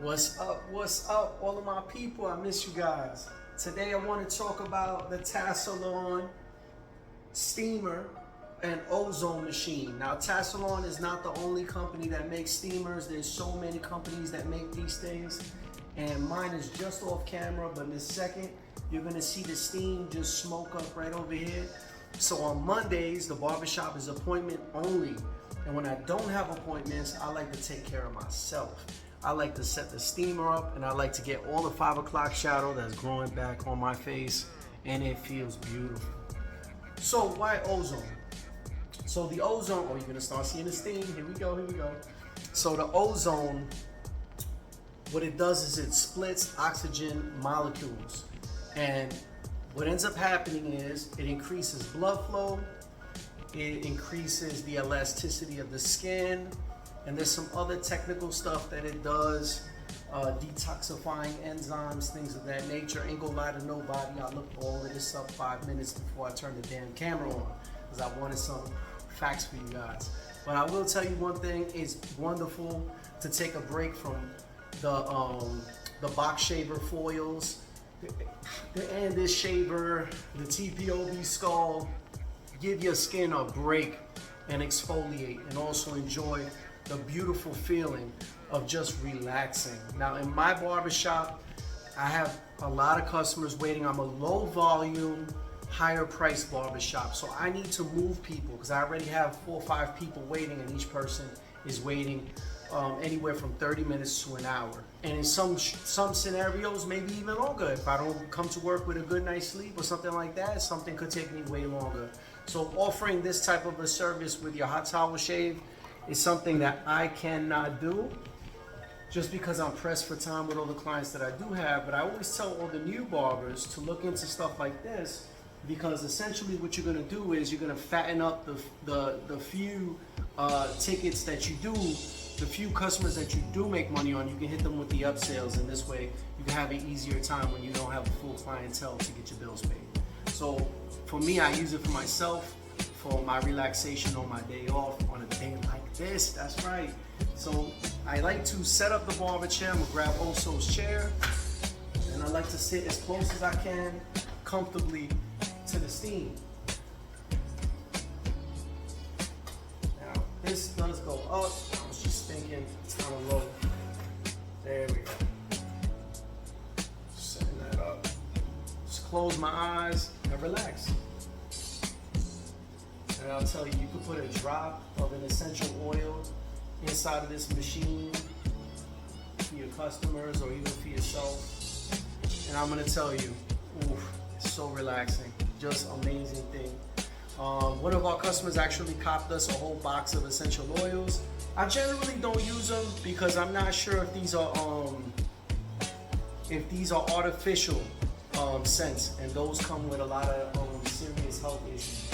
What's up, all of my people? I miss you guys. Today I want to talk about the Tasalon steamer and ozone machine. Now, Tasalon is not the only company that makes steamers. There's so many companies that make these things, and mine is just off camera, but in a second you're gonna see the steam just smoke up right over here. So on Mondays, the barbershop is appointment only. And when I don't have appointments, I like to take care of myself. I like to set the steamer up, and I like to get all the 5 o'clock shadow that's growing back on my face, and it feels beautiful. So why ozone? So the ozone, oh, you're gonna start seeing the steam. Here we go. So the ozone, what it does is it splits oxygen molecules. And what ends up happening is it increases blood flow, it increases the elasticity of the skin, and there's some other technical stuff that it does, detoxifying enzymes, things of that nature. Ain't gonna lie to nobody, I looked all of this up 5 minutes before I turned the damn camera on, because I wanted some facts for you guys. But I will tell you one thing, it's wonderful to take a break from the box shaver foils, the Andis shaver, the TPOB skull. Give your skin a break and exfoliate, and also enjoy the beautiful feeling of just relaxing. Now in my barbershop, I have a lot of customers waiting. I'm a low volume, higher price barbershop, so I need to move people because I already have 4 or 5 people waiting, and each person is waiting anywhere from 30 minutes to an hour. And in some scenarios, maybe even longer. If I don't come to work with a good night's sleep or something like that, something could take me way longer. So offering this type of a service with your hot towel shave is something that I cannot do just because I'm pressed for time with all the clients that I do have. But I always tell all the new barbers to look into stuff like this, because essentially what you're gonna do is you're gonna fatten up the few tickets that you do, the few customers that you do make money on. You can hit them with the upsells, and this way you can have an easier time when you don't have a full clientele to get your bills paid. So for me, I use it for myself, for my relaxation on my day off, on a day like this. That's right. So I like to set up the barber chair. I'm gonna grab Oso's chair, and I like to sit as close as I can, comfortably, to the steam. Now this does go up. I was just thinking it's kind of low. There we go. Setting that up. Just close my eyes and relax. And I'll tell you, you can put a drop of an essential oil inside of this machine for your customers or even for yourself. And I'm gonna tell you, oof, it's so relaxing, just amazing thing. One of our customers actually copped us a whole box of essential oils. I generally don't use them because I'm not sure if these are artificial scents, and those come with a lot of serious health issues.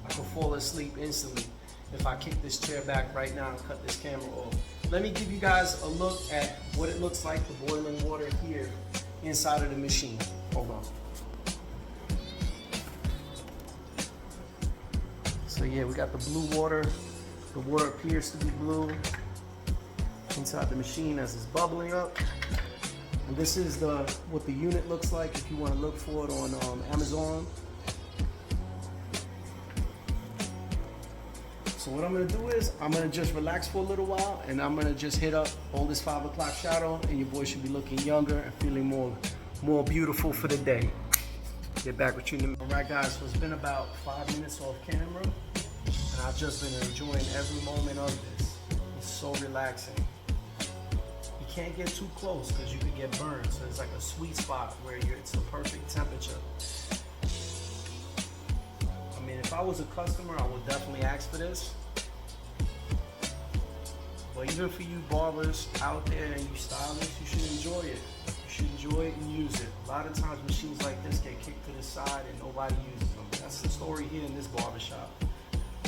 I could fall asleep instantly if I kick this chair back right now and cut this camera off. Let me give you guys a look at what it looks like, the boiling water here inside of the machine. Hold on. So yeah, we got the blue water. The water appears to be blue inside the machine as it's bubbling up. And this is what the unit looks like if you want to look for it on Amazon. So what I'm gonna do is I'm gonna just relax for a little while, and I'm gonna just hit up all this 5 o'clock shadow, and your boy should be looking younger and feeling more beautiful for the day. Get back with you in a minute. All right, guys, so it's been about 5 minutes off camera, and I've just been enjoying every moment of this. It's so relaxing. You can't get too close because you could get burned, so it's like a sweet spot where it's the perfect temperature. I mean, if I was a customer, I would definitely ask for this. But even for you barbers out there and you stylists, you should enjoy it. You should enjoy it and use it. A lot of times machines like this get kicked to the side and nobody uses them. That's the story here in this barbershop.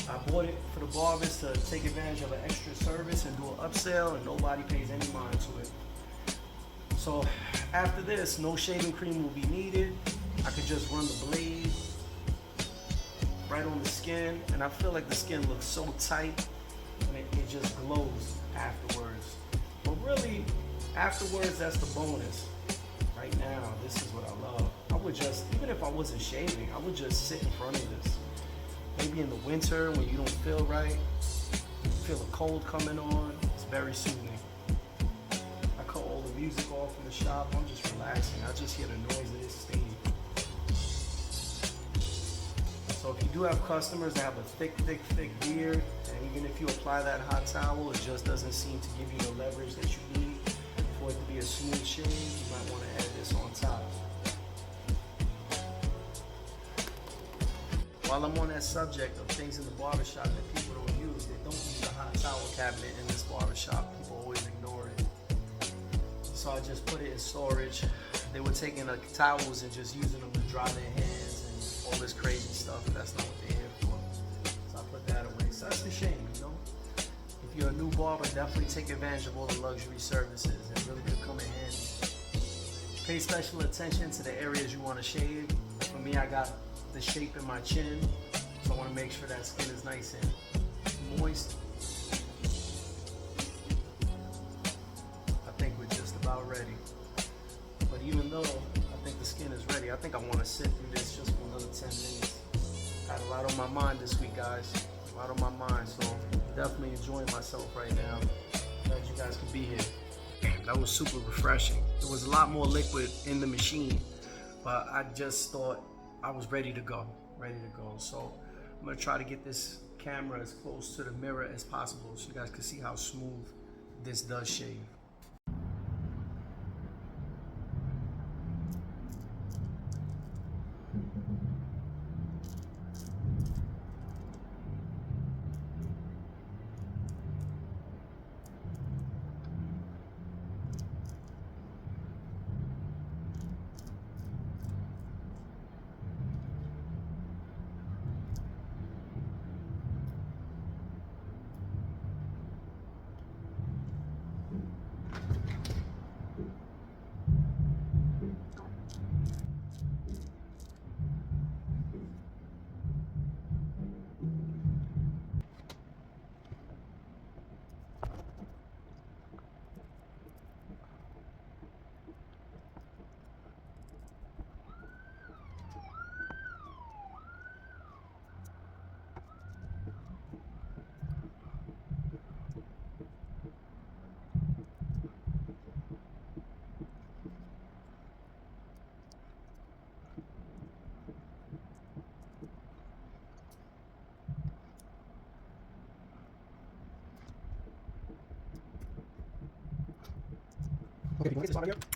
I bought it for the barbers to take advantage of an extra service and do an upsell, and nobody pays any mind to it. So after this, no shaving cream will be needed. I could just run the blade right on the skin, and I feel like the skin looks so tight, and it just glows. afterwards, that's the bonus. Right now, this is what I love. I would just, even if I wasn't shaving, I would just sit in front of this. Maybe in the winter when you don't feel right, feel a cold coming on, it's very soothing. I cut all the music off in the shop, I'm just relaxing. I just hear the noise of this steam. So if you do have customers that have a thick beard, and even if you apply that hot towel, it just doesn't seem to give you the leverage that you need for it to be a smooth shave, you might want to add this on top. While I'm on that subject of things in the barbershop that people don't use, they don't use a hot towel cabinet in this barbershop. People always ignore it. So I just put it in storage. They were taking the towels and just using them to dry their hands and all this crazy stuff. That's not what they're here for. So I put that away. So that's the shame, you know? If you're a new barber, definitely take advantage of all the luxury services. It really could come in handy. Pay special attention to the areas you want to shave. For me, I got the shape in my chin, so I want to make sure that skin is nice and moist. I think we're just about ready. But even though I think the skin is ready, I think I want to sit through this just for another 10 minutes. I had a lot on my mind this week, guys. A lot on my mind, so definitely enjoying myself right now. Glad you guys could be here. Damn, that was super refreshing. There was a lot more liquid in the machine, but I just thought I was ready to go. So I'm gonna try to get this camera as close to the mirror as possible so you guys can see how smooth this does shave.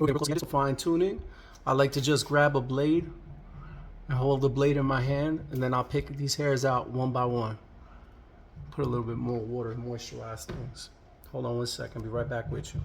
Okay, fine tuning. I like to just grab a blade and hold the blade in my hand, and then I'll pick these hairs out one by one. Put a little bit more water, moisturize things. Hold on one second, be right back with you.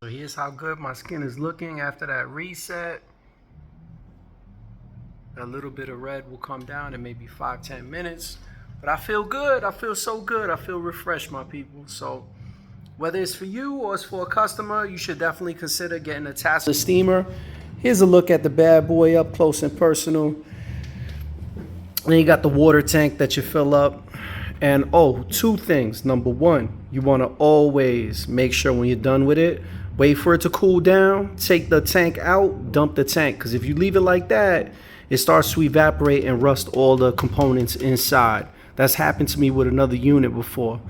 So here's how good my skin is looking after that reset. A little bit of red will come down in maybe 5-10 minutes. But I feel good. I feel so good. I feel refreshed, my people. So whether it's for you or it's for a customer, you should definitely consider getting a Tasalon steamer. Here's a look at the bad boy up close and personal. Then you got the water tank that you fill up. And oh, two things. Number one, you want to always make sure when you're done with it, wait for it to cool down, take the tank out, dump the tank. Because if you leave it like that, it starts to evaporate and rust all the components inside. That's happened to me with another unit before.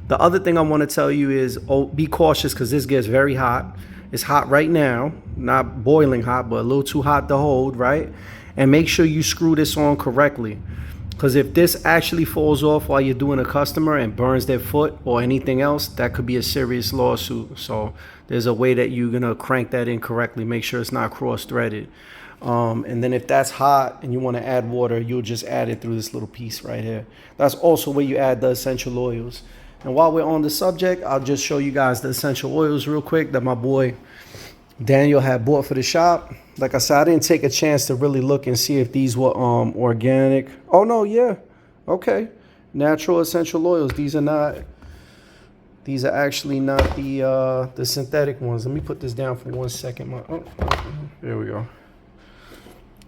The other thing I want to tell you is, oh, be cautious because this gets very hot. It's hot right now, not boiling hot, but a little too hot to hold, right? And make sure you screw this on correctly. Because if this actually falls off while you're doing a customer and burns their foot or anything else, that could be a serious lawsuit. So there's a way that you're going to crank that in correctly. Make sure it's not cross-threaded. And then if that's hot and you want to add water, you'll just add it through this little piece right here. That's also where you add the essential oils. And while we're on the subject, I'll just show you guys the essential oils real quick that my boy Daniel had bought for the shop. Like I said, I didn't take a chance to really look and see if these were organic. Oh no, yeah. Okay. Natural essential oils. These are actually not the synthetic ones. Let me put this down for 1 second. There we go.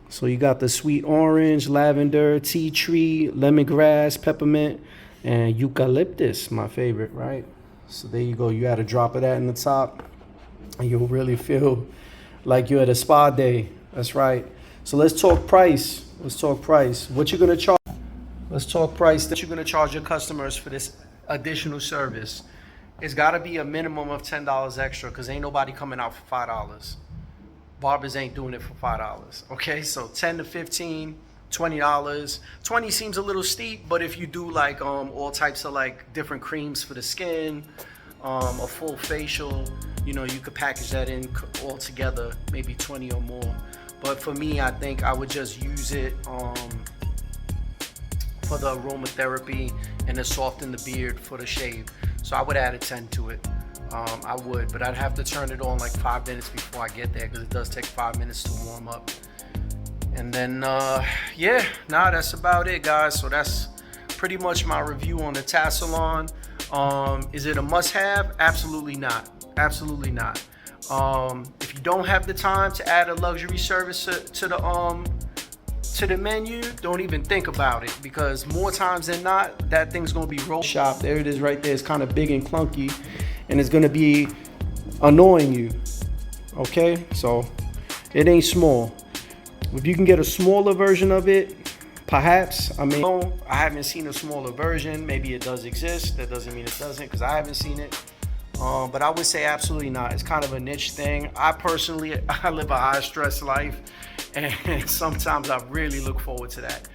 So you got the sweet orange, lavender, tea tree, lemongrass, peppermint, and eucalyptus, my favorite, right? So there you go. You add a drop of that in the top, and you'll really feel like you're at a spa day. That's right. So let's talk price. Let's talk price. What you're gonna charge? Let's talk price. That you're gonna charge your customers for this additional service. It's gotta be a minimum of $10 extra, because ain't nobody coming out for $5. Barbers ain't doing it for $5. Okay, so 10 to 15, $20. 20 seems a little steep, but if you do like all types of like different creams for the skin, a full facial, you know, you could package that in all together, maybe 20 or more. But for me, I think I would just use it for the aromatherapy and to soften the beard for the shave. So I would add a 10 to it. I would, but I'd have to turn it on like 5 minutes before I get there, because it does take 5 minutes to warm up. And then, yeah, nah, that's about it, guys. So that's pretty much my review on the Tasalon. Is it a must-have? Absolutely not. Absolutely not. If you don't have the time to add a luxury service to the menu, don't even think about it, because more times than not, that thing's gonna be roll shop. There it is right there. It's kind of big and clunky, and it's gonna be annoying you. Okay, so it ain't small. If you can get a smaller version of it, perhaps. I mean, I haven't seen a smaller version. Maybe it does exist. That doesn't mean it doesn't, because I haven't seen it. But I would say absolutely not. It's kind of a niche thing. I personally, I live a high stress life, and sometimes I really look forward to that.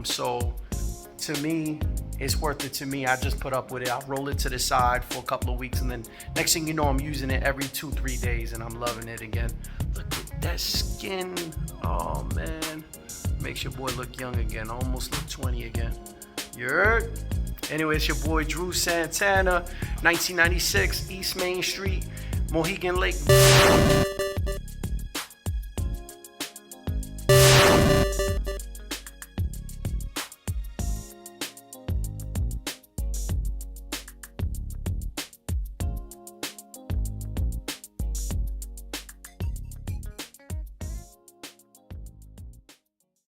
So to me, it's worth it to me. I just put up with it. I roll it to the side for a couple of weeks, and then next thing you know, I'm using it every 2-3 days, and I'm loving it again. Look at that skin. Oh man, makes your boy look young again. Almost look 20 again. You heard? Anyway, it's your boy Drew Santana, 1996 East Main Street, Mohegan Lake.